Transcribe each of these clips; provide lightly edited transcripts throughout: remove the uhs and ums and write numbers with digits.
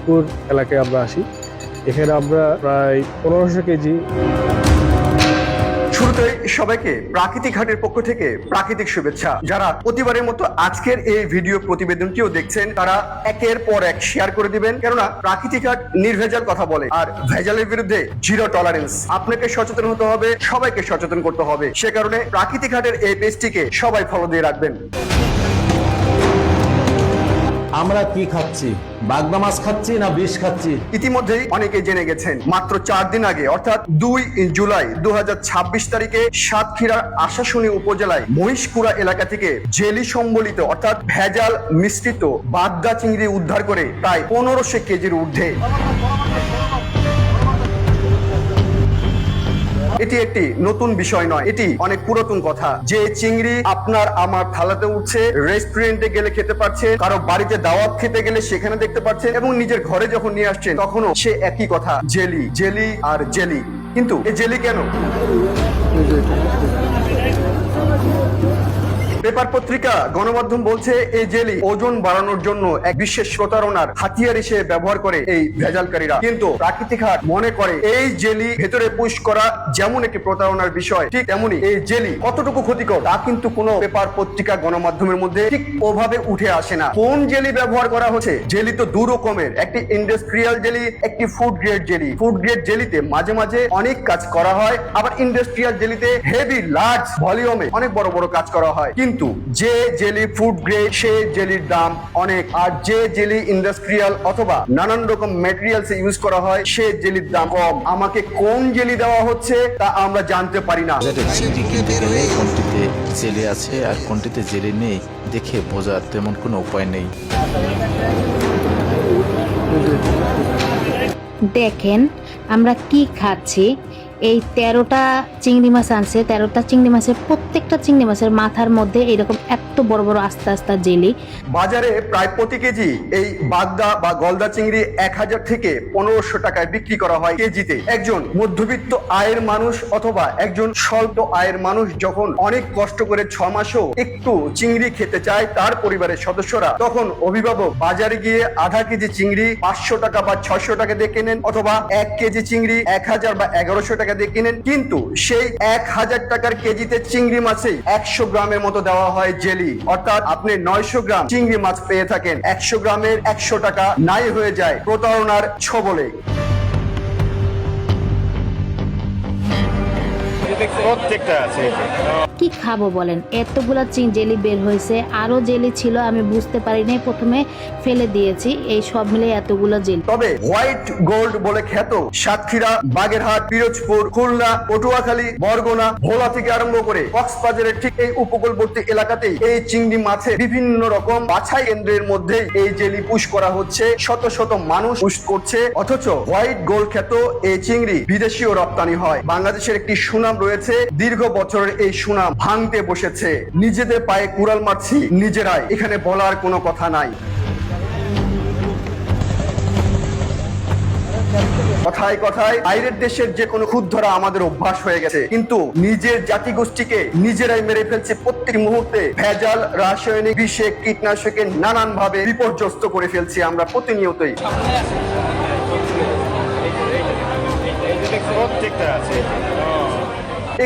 পিরোজপুর এলাকায় আমরা আসি। এখানে আমরা প্রায় 1500 কেজি। শুরুতে সবাইকে প্রাকৃতিক হাটের পক্ষ থেকে প্রাকৃতিক শুভেচ্ছা। যারা প্রতিবারের মতো আজকের এই ভিডিও প্রতিবেদনটিও দেখছেন তারা একের পর এক শেয়ার করে দিবেন, কেননা প্রাকৃতিক হাট নির্ভেজাল কথা বলে আর ভেজালের বিরুদ্ধে জিরো টলারেন্স। আপনাকে সচেতন হতে হবে, সবাইকে সচেতন করতে হবে। সে কারণে প্রাকৃতিক হাটের এই পেজটিকে সবাই ফলো দিয়ে রাখবেন। আমরা কি খাচ্ছি? বাগদা মাছ খাচ্ছি না বিষ খাচ্ছি? ইতিমধ্যেই অনেকে জেনে গেছেন, মাত্র 4 দিন আগে অর্থাৎ 2 জুলাই 2026 তারিখে সাতক্ষীরার আশাশুনি উপজেলায় মহিষকুড়া এলাকা থেকে জেলি সম্বলিত অর্থাৎ ভেজাল মিশ্রিত বাগদা চিংড়ি উদ্ধার করে প্রায় 1500 কেজির ঊর্ধ্বে। এটি একটি নতুন বিষয় নয়, এটি অনেক পুরাতন কথা। যে চিংড়ি আপনার আমার থালাতে উঠছে, রেস্টুরেন্টে গেলে খেতে পারছে, কারো বাড়িতে দাওয়াত খেতে গেলে সেখানে দেখতে পাচ্ছেন, এবং নিজের ঘরে যখন নিয়ে আসছেন তখনও সে একই কথা, জেলি জেলি আর জেলি। কিন্তু এই জেলি কেন? পেপার পত্রিকা গণমাধ্যম বলছে এই জেলি ওজন বাড়ানোর জন্য এক বিশেষ প্রতারণার হাতিয়ার হিসেবে ব্যবহার করে এই ভেজালকারীরা। কিন্তু প্রাকৃতিক হাট মনে করে এই জেলি ভেতরে পুশ করা যেমন একটি প্রতারণার বিষয়, ঠিক তেমনি এই জেলি কতটুকু ক্ষতিকর তা কিন্তু কোনো পেপার পত্রিকা গণমাধ্যমের মধ্যে ঠিক ওভাবে উঠে আসে না। কোন জেলি ব্যবহার করা হচ্ছে? জেলি তো দু রকমের, একটি ইন্ডাস্ট্রিয়াল জেলি, একটি food grade jelly. Food grade জেলিতে মাঝে মাঝে অনেক কাজ করা হয়, আবার ইন্ডাস্ট্রিয়াল জেলিতে হেভি লার্জ ভলিউমে অনেক বড় বড় কাজ করা হয়। কিন্তু যে জেলি ফুড গ্রেড সে জেলির দাম অনেক, আর যে জেলি ইন্ডাস্ট্রিয়াল অথবা নানান রকম ম্যাটেরিয়ালস ইউজ করা হয় সে জেলির দাম কম। আমাকে কোন জেলি দেওয়া হচ্ছে তা আমরা জানতে পারি না। চিংড়ি কিনতে গেলে কোনটিতে জেলি আছে আর কোনটিতে জেলি নেই দেখে বোঝার তেমন কোনো উপায় নেই। দেখেন আমরা কি খাচ্ছি। এই 13টা চিংড়ি মাছ আনছে, 13টা চিংড়ি মাছের প্রত্যেকটা চিংড়ি মাছের মাথার মধ্যে এরকম এত বড় বড় আস্তে আস্তে জেলি। বাজারে প্রায় প্রতি কেজি এই বাগদা বা গলদা চিংড়ি 1000 থেকে 1500 টাকায় বিক্রি করা হয় কেজিতে। একজন মধ্যবিত্ত আয়ের মানুষ অথবা একজন স্বল্প আয়ের মানুষ যখন অনেক কষ্ট করে 6 মাসও একটু চিংড়ি খেতে চায় তার পরিবারের সদস্যরা, তখন অভিভাবক বাজারে গিয়ে আধা কেজি চিংড়ি 500 টাকা বা 600 টাকা দিয়ে কেনেন, অথবা 1 কেজি চিংড়ি 1000 বা 1100 টাকা দিয়ে কিনেন। কিন্তু সেই 1000 টাকার কেজিতে চিংড়ি মাছে 100 গ্রামের মতো দেওয়া হয় জেলি, অর্থাৎ আপনি 900 গ্রাম চিংড়ি মাছ পেয়ে থাকেন, 100 গ্রামের 100 টাকা নাই হয়ে যায় প্রতারণার ছবলে। কি খাবো বলেন? এতগুলা জেলি বের হয়েছে, আরো জেলি ছিল আমি বুঝতে পারিনি, প্রথমে ফেলে দিয়েছি। এই সব মিলে এতগুলো জেলি। তবে হোয়াইট গোল্ড বলে খ্যাত সাতক্ষীরা, বাগেরহাট, পিরোজপুর, খুলনা, পটুয়াখালী, বরগুনা, ভোলা থেকে আরম্ভ করে কক্সবাজারের ঠিক এই উপকূলবর্তী এলাকাতেই এই চিংড়ি মাছের বিভিন্ন রকম বাছাই কেন্দ্রের মধ্যে এই জেলি পুশ করা হচ্ছে। শত শত মানুষ পুশ করছে, অথচ হোয়াইট গোল্ড খ্যাত এই চিংড়ি বিদেশিও রপ্তানি হয়। বাংলাদেশের একটি সুনাম রয়েছে, দীর্ঘ বছরের এই সুনাম ভাঙতে বসেছে। নিজেদের পায়ে কুড়াল মারছি নিজেরাই, এখানে বলার কোনো কথা নাই। কথায় কথায় বাইরের দেশের যে কোনো খুদ ধরা আমাদের অভ্যাস হয়ে গেছে, কিন্তু নিজের জাতিগোষ্ঠীকে নিজেরাই মেরে ফেলছে প্রত্যেক মুহূর্তে। ভেজাল রাসায়নিক বিষে কীটনাশকে নানান ভাবে বিপর্যস্ত করে ফেলছি আমরা প্রতিনিয়তই।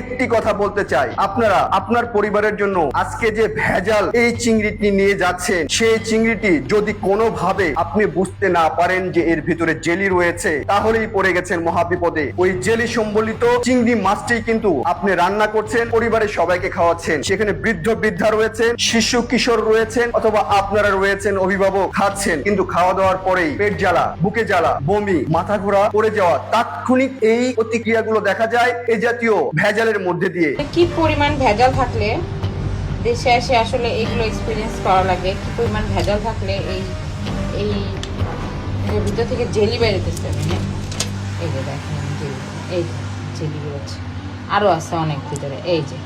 একটি কথা বলতে চাই, আপনারা আপনার পরিবারের জন্য আজকে যে ভেজাল এই চিংড়িটি নিয়ে যাচ্ছেন, সেই চিংড়িটি যদি কোনোভাবে আপনি বুঝতে না পারেন যে এর ভিতরে জেলি রয়েছে, তাহলেই পড়ে গেছেন মহাবিপদে। ওই জেলি সম্বলিত চিংড়ি মাছটি কিন্তু আপনি রান্না করছেন, পরিবারের সবাইকে খাওয়াচ্ছেন, সেখানে বৃদ্ধ বৃদ্ধা রয়েছেন, শিশু কিশোর রয়েছেন, অথবা আপনারা রয়েছেন অভিভাবক, খাচ্ছেন, কিন্তু খাওয়া দাওয়ার পরেই পেট জ্বালা, বুকে জ্বালা, বমি, মাথা ঘোরা, পড়ে যাওয়া, তাৎক্ষণিক এই প্রতিক্রিয়াগুলো দেখা যায় এই জাতীয় ভেজালের মধ্যে দিয়ে। কি পরিমাণ ভেজাল থাকলে দেশে এসে আসলে এইগুলো এক্সপিরিয়েন্স করা লাগে, কি পরিমাণ ভেজাল থাকলে এই এই এর ভিতর থেকে জেলি বেরোতেছে। এই যে দেখেন জেলি, এই জেলি বেরোচ্ছে, আরো আছে অনেক ভিতরে। এই যে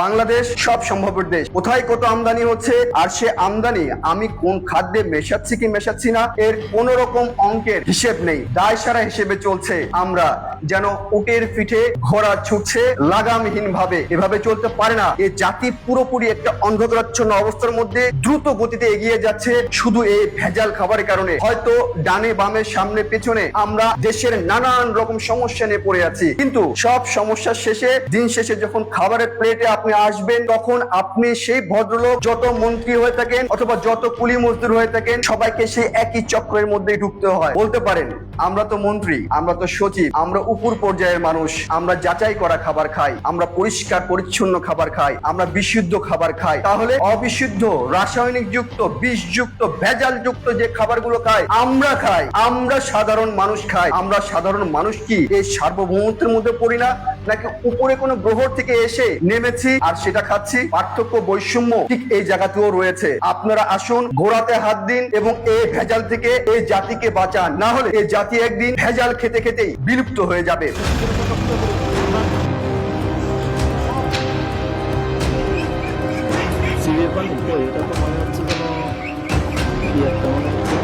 বাংলাদেশ সব সম্ভবের দেশ, কোথায় কত আমদানি হচ্ছে, আর সে আমদানি আমি কোন খাদ্যে মেশাচ্ছি কি মেশাচ্ছি না এর কোন রকম অঙ্কের হিসেব নেই। দায় সারা হিসেবে চলছে আমরা যেন উটের পিঠে ঘোড়া ছুটছে লাগামহীন ভাবে। এভাবে চলতে পারে না। এই জাতি পুরোপুরি একটা অন্ধকারাচ্ছন্ন অবস্থার মধ্যে দ্রুত গতিতে এগিয়ে যাচ্ছে শুধু এই ভেজাল খাবারের কারণে। হয়তো ডানে বামে সামনে পেছনে আমরা দেশের নানান রকম সমস্যা নিয়ে পড়ে আছি, কিন্তু সব সমস্যার শেষে দিন শেষে যখন খাবারের প্লেটে আপনি আসবেন, তখন আপনি সেই ভদ্রলোক, যত মন্ত্রী হয়ে থাকেন অথবা যত কুলি মজদুর হয়ে থাকেন, সবাইকে সেই একই চক্রের মধ্যেই ঢুকতে হয়। বলতে পারেন আমরা তো মন্ত্রী, আমরা তো সচিব, আমরা উপর পর্যায়ের মানুষ, আমরা যাচাই করা খাবার খাই, আমরা পরিষ্কার পরিচ্ছন্ন খাবার খাই, আমরা বিশুদ্ধ খাবার খাই। তাহলে অবিশুদ্ধ, রাসায়নিক যুক্ত, বিষযুক্ত, ভেজাল যুক্ত যে খাবারগুলো খাই আমরা সাধারণ মানুষ খাই। আমরা সাধারণ মানুষ কি এই সার্বভৌমত্বের মধ্যে পড়ি না, নাকি উপরে কোনো গ্রহ থেকে এসে নেমেছি আর সেটা খাচ্ছি? পার্থক্য, বৈষম্য ঠিক এই জায়গাতেও রয়েছে। আপনারা আসুন, গোড়াতে হাত দিন এবং এই ভেজাল থেকে এই জাতিকে বাঁচান, না হলে এই জাতি একদিন ভেজাল খেতে খেতেই বিলুপ্ত হয়ে যাবে। এটা তো মনে হচ্ছে কোনো কি একটা মনে হচ্ছে।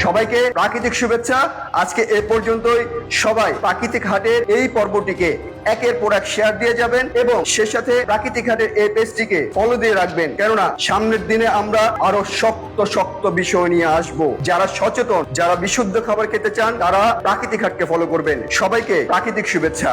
সবাইকে প্রাকৃতিক শুভেচ্ছা। আজকে এ পর্যন্তই। সবাই প্রাকৃতিক হাটের এই পর্বটিকে একের পর এক শেয়ার দিয়ে যাবেন এবং সে সাথে প্রাকৃতিক হাটের এই পেজটিকে ফলো দিয়ে রাখবেন, কেননা সামনের দিনে আমরা আরো শক্ত শক্ত বিষয় নিয়ে আসব। যারা সচেতন, যারা বিশুদ্ধ খাবার খেতে চান, তারা প্রাকৃতিক হাটকে ফলো করবেন। সবাইকে প্রাকৃতিক শুভেচ্ছা।